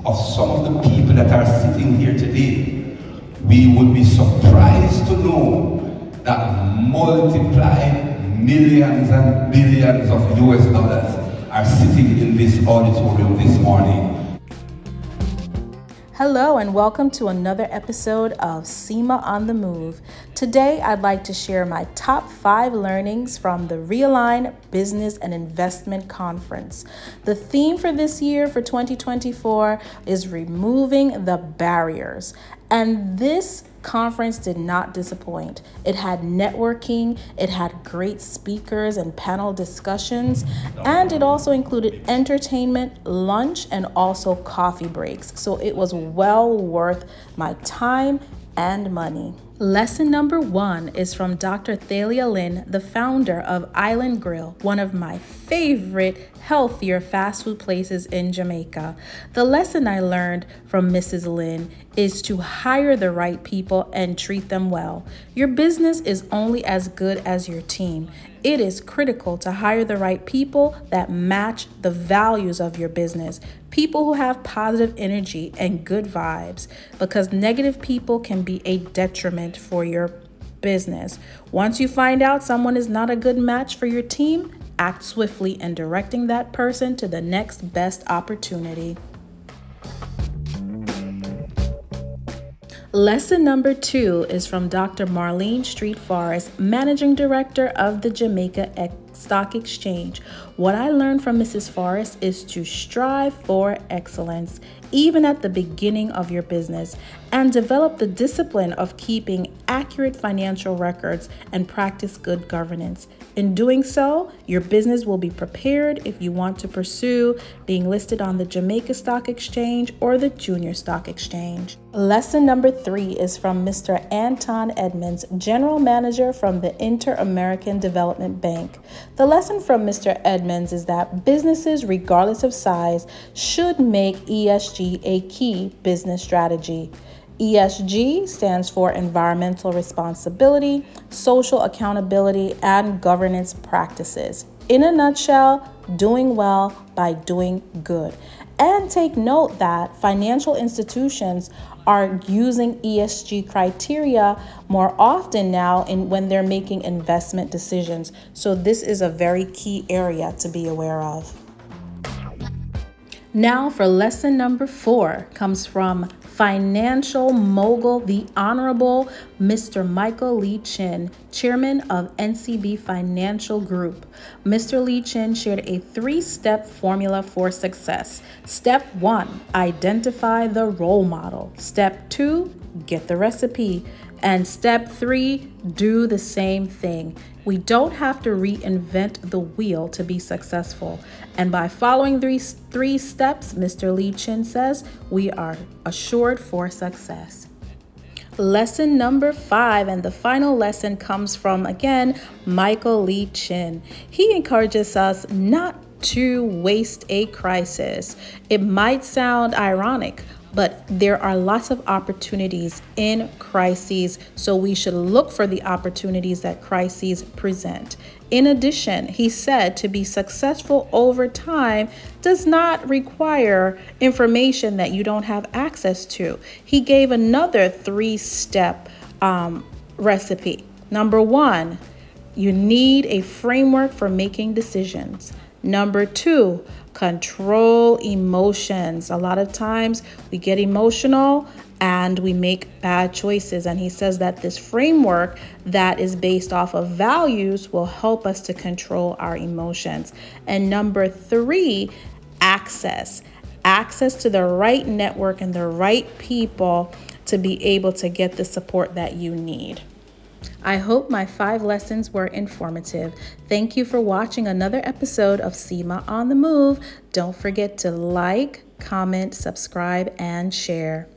of some of the people that are sitting here today, we would be surprised to know that multiplied millions and billions of US dollars are sitting in this auditorium this morning. Hello and welcome to another episode of SEMA on the Move. Today I'd like to share my top 5 learnings from the Realign Business and Investment Conference. The theme for this year, for 2024, is removing the barriers. And this conference did not disappoint. It had networking, it had great speakers and panel discussions, and it also included entertainment, lunch, and also coffee breaks. So it was well worth my time and money. Lesson number 1 is from Dr. Thalia Lynn, the founder of Island Grill, one of my favorite healthier fast food places in Jamaica. The lesson I learned from Mrs. Lynn is to hire the right people and treat them well. Your business is only as good as your team. It is critical to hire the right people that match the values of your business. People who have positive energy and good vibes, because negative people can be a detriment for your business. Once you find out someone is not a good match for your team, act swiftly in directing that person to the next best opportunity. Lesson number 2 is from Dr. Marlene Street Forrest, Managing Director of the Jamaica Stock Exchange. What I learned from Mrs. Forrest is to strive for excellence, even at the beginning of your business, and develop the discipline of keeping accurate financial records and practice good governance. In doing so, your business will be prepared if you want to pursue being listed on the Jamaica Stock Exchange or the Junior Stock Exchange. Lesson number 3 is from Mr. Anton Edmonds, General Manager from the Inter-American Development Bank. The lesson from Mr. Edmonds is that businesses, regardless of size, should make ESG a key business strategy. ESG stands for environmental responsibility, social accountability, and governance practices. In a nutshell, doing well by doing good. And take note that financial institutions are using ESG criteria more often now when they're making investment decisions. So this is a very key area to be aware of. Now for lesson number 4 comes from financial mogul, the Honorable Mr. Michael Lee Chin, Chairman of NCB Financial Group. Mr. Lee Chin shared a 3-step formula for success. Step 1, identify the role model. Step 2, get the recipe. And step 3, do the same thing. We don't have to reinvent the wheel to be successful. And by following these 3 steps, Mr. Lee Chin says, we are assured for success. Lesson number 5, and the final lesson, comes from, again, Michael Lee Chin. He encourages us not to waste a crisis. It might sound ironic, but there are lots of opportunities in crises, so we should look for the opportunities that crises present. In addition, he said to be successful over time does not require information that you don't have access to. He gave another 3-step recipe. Number 1, you need a framework for making decisions. Number 2, control emotions. A lot of times we get emotional and we make bad choices. And he says that this framework that is based off of values will help us to control our emotions. And number 3, access to the right network and the right people to be able to get the support that you need. I hope my 5 lessons were informative. Thank you for watching another episode of SEMA on the Move. Don't forget to like, comment, subscribe, and share.